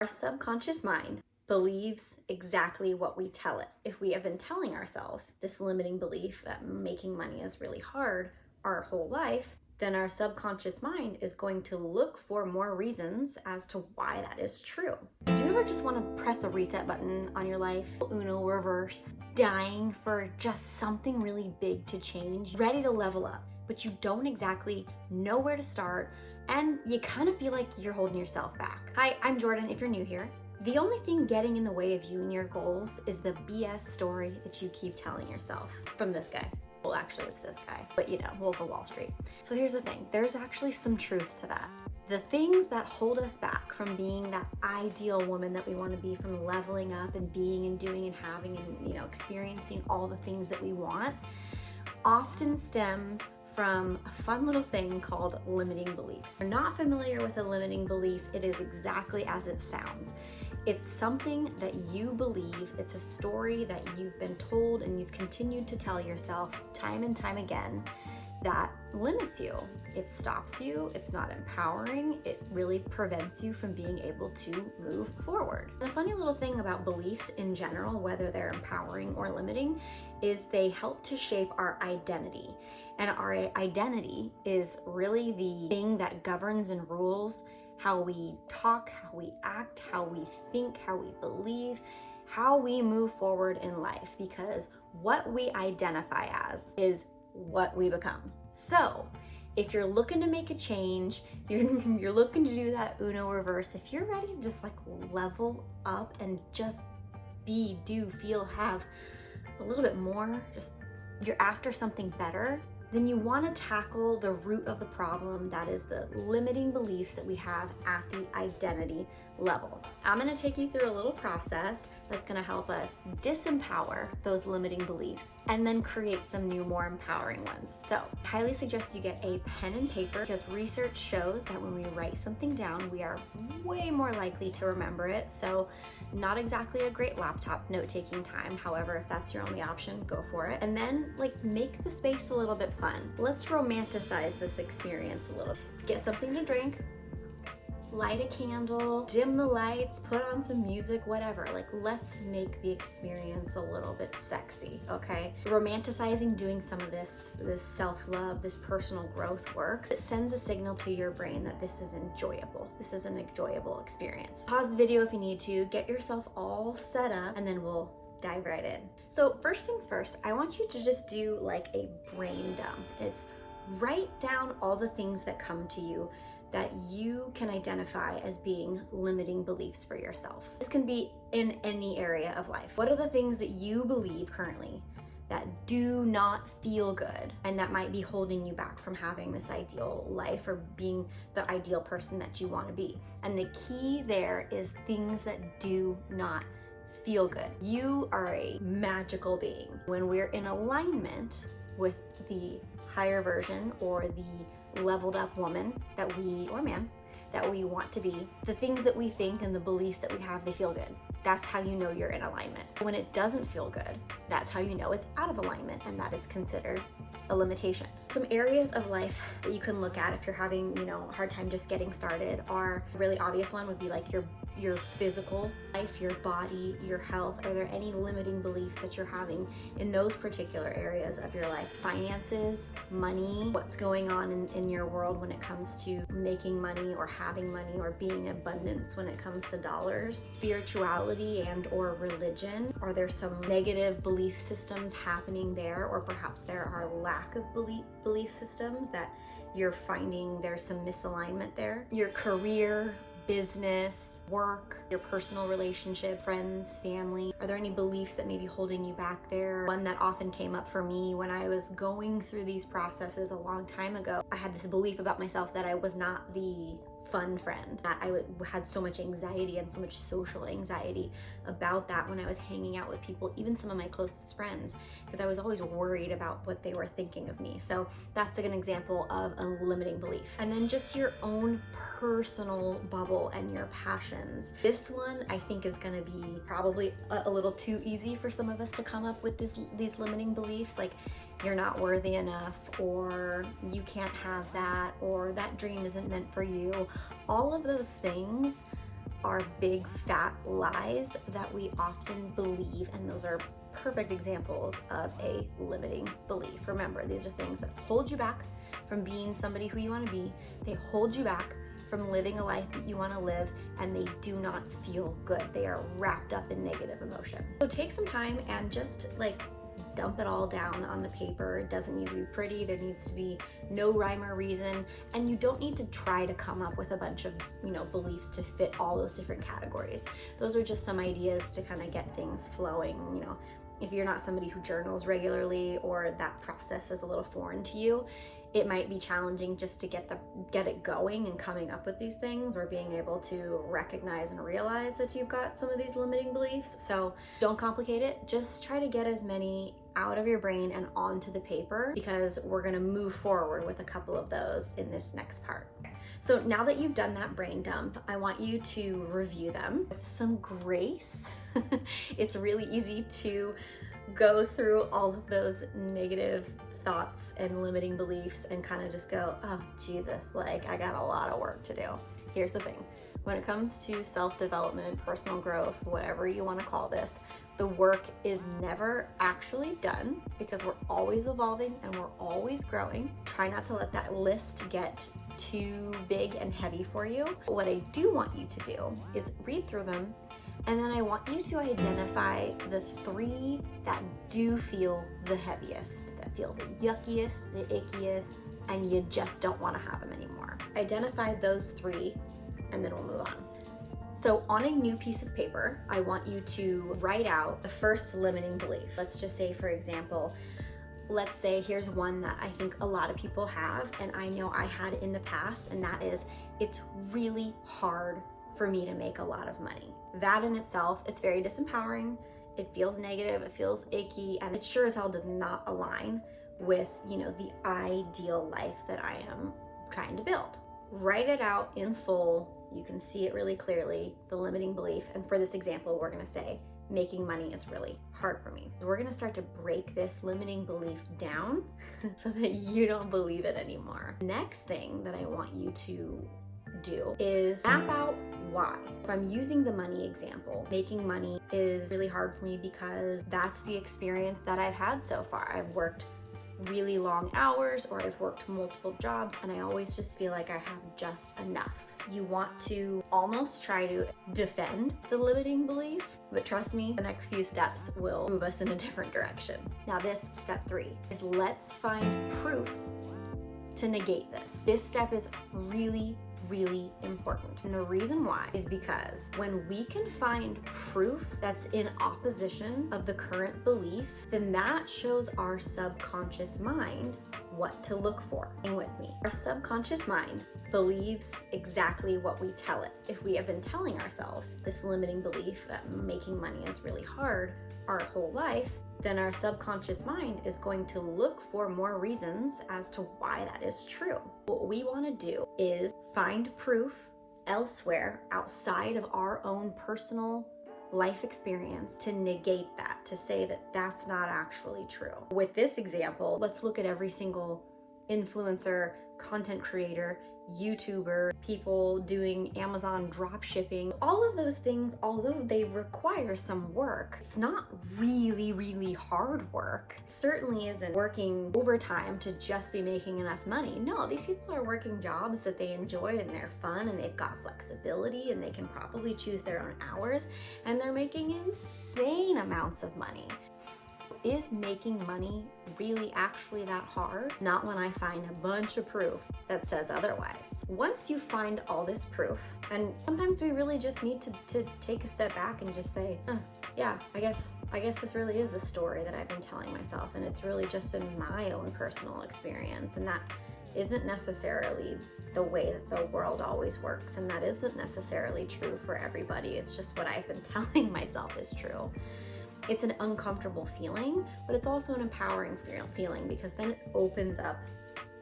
Our subconscious mind believes exactly what we tell it. If we have been telling ourselves this limiting belief that making money is really hard our whole life, then our subconscious mind is going to look for more reasons as to why that is true. Do you ever just want to press the reset button on your life? Uno reverse, dying for just something really big to change, ready to level up, but you don't exactly know where to start, and you kind of feel like you're holding yourself back. Hi, I'm Jordan if you're new here. The only thing getting in the way of you and your goals is the BS story that you keep telling yourself from this guy. Well, actually it's this guy, but you know, Wolf of Wall Street. So here's the thing, there's actually some truth to that. The things that hold us back from being that ideal woman that we want to be, from leveling up and being and doing and having and, you know, experiencing all the things that we want, often stems from a fun little thing called limiting beliefs. If you're not familiar with a limiting belief, it is exactly as it sounds. It's something that you believe, it's a story that you've been told and you've continued to tell yourself time and time again that limits you. It stops you, it's not empowering, it really prevents you from being able to move forward. The funny little thing about beliefs in general, whether they're empowering or limiting, is they help to shape our identity. And our identity is really the thing that governs and rules how we talk, how we act, how we think, how we believe, how we move forward in life, because what we identify as is what we become. So if you're looking to make a change, you're looking to do that Uno reverse, if you're ready to just like level up and just be, do, feel, have a little bit more, just you're after something better, then you want to tackle the root of the problem, that is the limiting beliefs that we have at the identity level. I'm going to take you through a little process that's going to help us disempower those limiting beliefs and then create some new, more empowering ones. So I highly suggest you get a pen and paper, because research shows that when we write something down, we are way more likely to remember it. So not exactly a great laptop note-taking time. However, if that's your only option, go for it. And then like make the space a little bit fun. Let's romanticize this experience a little. Get something to drink, light a candle, dim the lights, put on some music, whatever. Like, let's make the experience a little bit sexy, okay? Romanticizing doing some of this self-love, this personal growth work, it sends a signal to your brain that this is enjoyable. This is an enjoyable experience. Pause the video if you need to, get yourself all set up, and then we'll dive right in. So first things first, I want you to just do like a brain dump. It's write down all the things that come to you that you can identify as being limiting beliefs for yourself. This can be in any area of life. What are the things that you believe currently that do not feel good and that might be holding you back from having this ideal life or being the ideal person that you want to be? And the key there is things that do not feel good. You are a magical being. When we're in alignment with the higher version or the leveled up woman that we, or man, that we want to be, the things that we think and the beliefs that we have, they feel good. That's how you know you're in alignment. When it doesn't feel good, that's how you know it's out of alignment and that it's considered a limitation. Some areas of life that you can look at if you're having, you know, a hard time just getting started are, a really obvious one would be like your physical life, your body, your health. Are there any limiting beliefs that you're having in those particular areas of your life? Finances, money, what's going on in your world when it comes to making money or having money or being abundance when it comes to dollars? Spirituality and or religion. Are there some negative belief systems happening there, or perhaps there are lack of belief systems that you're finding there's some misalignment there? Your career, business, work, your personal relationship, friends, family. Are there any beliefs that may be holding you back there? One that often came up for me when I was going through these processes a long time ago, I had this belief about myself that I was not the fun friend, that I had so much anxiety and so much social anxiety about that when I was hanging out with people, even some of my closest friends, because I was always worried about what they were thinking of me. So that's like an example of a limiting belief. And then just your own personal bubble and your passions. This one I think is going to be probably a little too easy for some of us to come up with these limiting beliefs, like you're not worthy enough, or you can't have that, or that dream isn't meant for you. All of those things are big fat lies that we often believe, and those are perfect examples of a limiting belief. Remember, these are things that hold you back from being somebody who you want to be. They hold you back from living a life that you want to live, and they do not feel good. They are wrapped up in negative emotion. So take some time and just dump it all down on the paper. It doesn't need to be pretty. There needs to be no rhyme or reason, and you don't need to try to come up with a bunch of beliefs to fit all those different categories. Those are just some ideas to kind of get things flowing. If you're not somebody who journals regularly, or that process is a little foreign to you, it might be challenging just to get it going and coming up with these things, or being able to recognize and realize that you've got some of these limiting beliefs. So don't complicate it. Just try to get as many out of your brain and onto the paper, because we're going to move forward with a couple of those in this next part. So now that you've done that brain dump, I want you to review them with some grace. It's really easy to go through all of those negative thoughts and limiting beliefs and kind of just go, oh Jesus, I got a lot of work to do. Here's the thing. When it comes to self-development, personal growth, whatever you want to call this, the work is never actually done, because we're always evolving and we're always growing. Try not to let that list get too big and heavy for you. What I do want you to do is read through them, and then I want you to identify the 3 that do feel the heaviest, that feel the yuckiest, the ickiest, and you just don't want to have them anymore. Identify those 3, and then we'll move on. So on a new piece of paper, I want you to write out the first limiting belief. Let's just say, for example, let's say here's one that I think a lot of people have, and I know I had in the past, and that is, it's really hard for me to make a lot of money. That in itself, it's very disempowering. It feels negative, it feels icky, and it sure as hell does not align with, the ideal life that I am trying to build. Write it out in full. You can see it really clearly, the limiting belief. And for this example, we're gonna say, making money is really hard for me. We're gonna start to break this limiting belief down so that you don't believe it anymore. Next thing that I want you to do is map out why. If I'm using the money example, making money is really hard for me because that's the experience that I've had so far. I've worked really long hours, or I've worked multiple jobs, and I always just feel like I have just enough. You want to almost try to defend the limiting belief, but trust me, the next few steps will move us in a different direction. Now this step 3 is, let's find proof to negate this. This step is really important. And the reason why is because when we can find proof that's in opposition of the current belief, then that shows our subconscious mind what to look for. Hang with me. Our subconscious mind believes exactly what we tell it. If we have been telling ourselves this limiting belief that making money is really hard our whole life, then our subconscious mind is going to look for more reasons as to why that is true. What we want to do is find proof elsewhere outside of our own personal life experience to negate that, to say that that's not actually true. With this example, let's look at every single influencer, content creator, YouTuber, people doing Amazon drop shipping. All of those things, although they require some work, it's not really hard work. It certainly isn't working overtime to just be making enough money. No, these people are working jobs that they enjoy and they're fun, and they've got flexibility, and they can probably choose their own hours, and they're making insane amounts of money. Is making money really actually that hard? Not when I find a bunch of proof that says otherwise. Once you find all this proof, and sometimes we really just need to take a step back and just say, yeah, I guess this really is the story that I've been telling myself, and it's really just been my own personal experience, and that isn't necessarily the way that the world always works, and that isn't necessarily true for everybody. It's just what I've been telling myself is true. It's an uncomfortable feeling, but it's also an empowering feeling, because then it opens up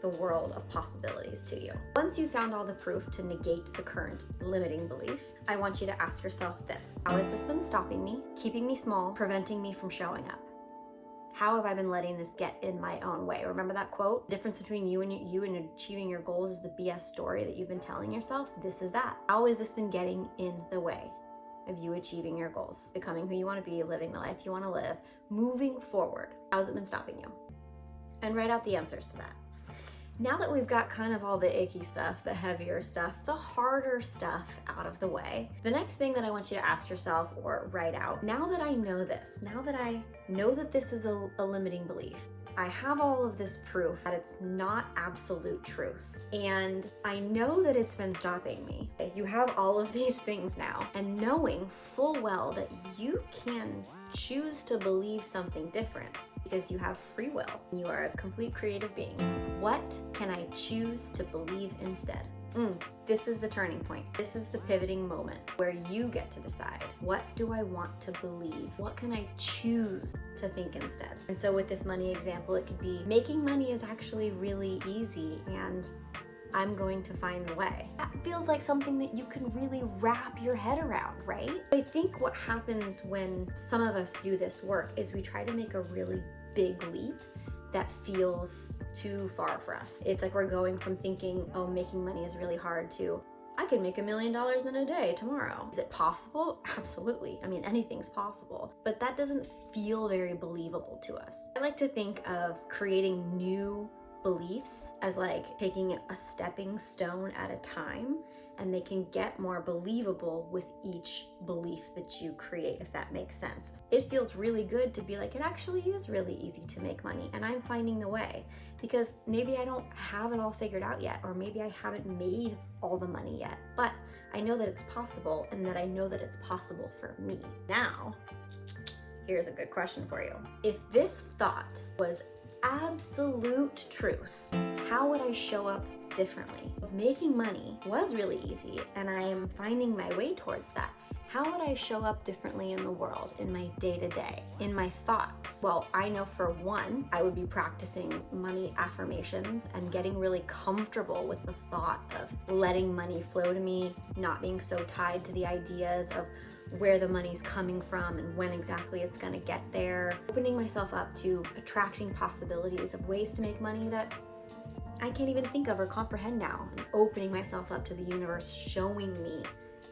the world of possibilities to you. Once you've found all the proof to negate the current limiting belief, I want you to ask yourself this: how has this been stopping me, keeping me small, preventing me from showing up? How have I been letting this get in my own way? Remember that quote? The difference between you and achieving your goals is the BS story that you've been telling yourself. This is that. How has this been getting in the way of you achieving your goals, becoming who you want to be, living the life you want to live, moving forward? How's it been stopping you? And write out the answers to that. Now that we've got kind of all the icky stuff, the heavier stuff, the harder stuff out of the way, the next thing that I want you to ask yourself or write out, now that I know this, now that I know that this is a limiting belief, I have all of this proof that it's not absolute truth, and I know that it's been stopping me. You have all of these things now, and knowing full well that you can choose to believe something different because you have free will. You are a complete creative being. What can I choose to believe instead? This is the turning point. This is the pivoting moment where you get to decide, what do I want to believe? What can I choose to think instead? And so with this money example, it could be making money is actually really easy and I'm going to find the way. That feels like something that you can really wrap your head around, right? I think what happens when some of us do this work is we try to make a really big leap that feels too far for us. It's like we're going from thinking, oh, making money is really hard to, I can make $1 million in a day tomorrow. Is it possible? Absolutely. I mean, anything's possible, but that doesn't feel very believable to us. I like to think of creating new beliefs as like taking a stepping stone at a time, and they can get more believable with each belief that you create, if that makes sense. It feels really good to be like, it actually is really easy to make money and I'm finding the way, because maybe I don't have it all figured out yet, or maybe I haven't made all the money yet, but I know that it's possible, and that I know that it's possible for me. Now, here's a good question for you. If this thought was absolute truth, how would I show up differently? If making money was really easy and I am finding my way towards that, how would I show up differently in the world, in my day-to-day, in my thoughts? Well, I know for one, I would be practicing money affirmations and getting really comfortable with the thought of letting money flow to me, not being so tied to the ideas of where the money's coming from and when exactly it's gonna get there. Opening myself up to attracting possibilities of ways to make money that I can't even think of or comprehend now, and opening myself up to the universe showing me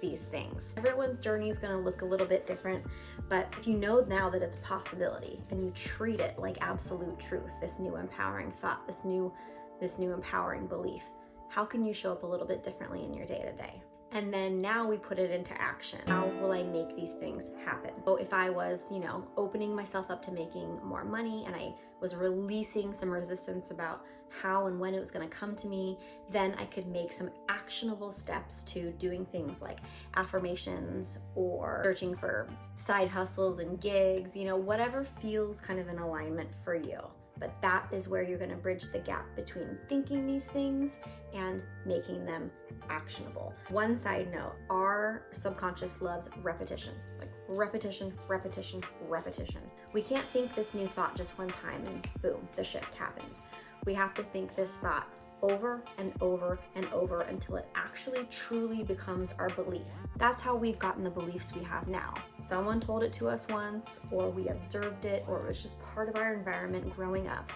these things. Everyone's journey is gonna look a little bit different, but if you know now that it's a possibility and you treat it like absolute truth, this new empowering thought, this new empowering belief, how can you show up a little bit differently in your day-to-day? And then now we put it into action. How will I make these things happen? So if I was, opening myself up to making more money, and I was releasing some resistance about how and when it was going to come to me, then I could make some actionable steps to doing things like affirmations or searching for side hustles and gigs, whatever feels kind of in alignment for you. But that is where you're going to bridge the gap between thinking these things and making them actionable. One side note, our subconscious loves repetition, like repetition, repetition, repetition. We can't think this new thought just one time and boom, the shift happens. We have to think this thought over and over and over until it actually truly becomes our belief. That's how we've gotten the beliefs we have now. Someone told it to us once, or we observed it, or it was just part of our environment growing up.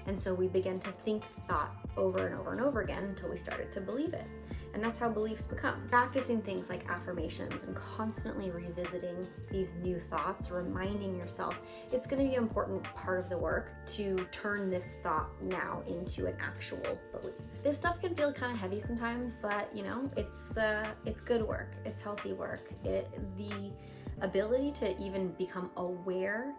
And so we began to think thought over and over and over again until we started to believe it. And that's how beliefs become. Practicing things like affirmations and constantly revisiting these new thoughts, reminding yourself, it's going to be an important part of the work to turn this thought now into an actual belief. This stuff can feel kind of heavy sometimes, but it's good work. It's healthy work. The ability to even become aware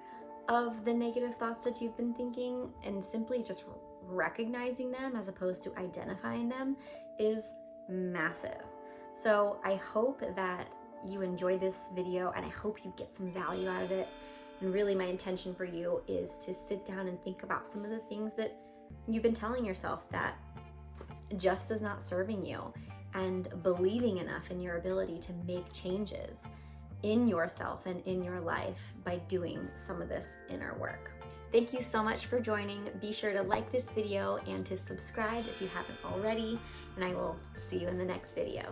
of the negative thoughts that you've been thinking and simply just recognizing them as opposed to identifying them is massive. So I hope that you enjoyed this video, and I hope you get some value out of it. And really my intention for you is to sit down and think about some of the things that you've been telling yourself that just is not serving you, and believing enough in your ability to make changes in yourself and in your life by doing some of this inner work. Thank you so much for joining. Be sure to like this video and to subscribe if you haven't already, and I will see you in the next video.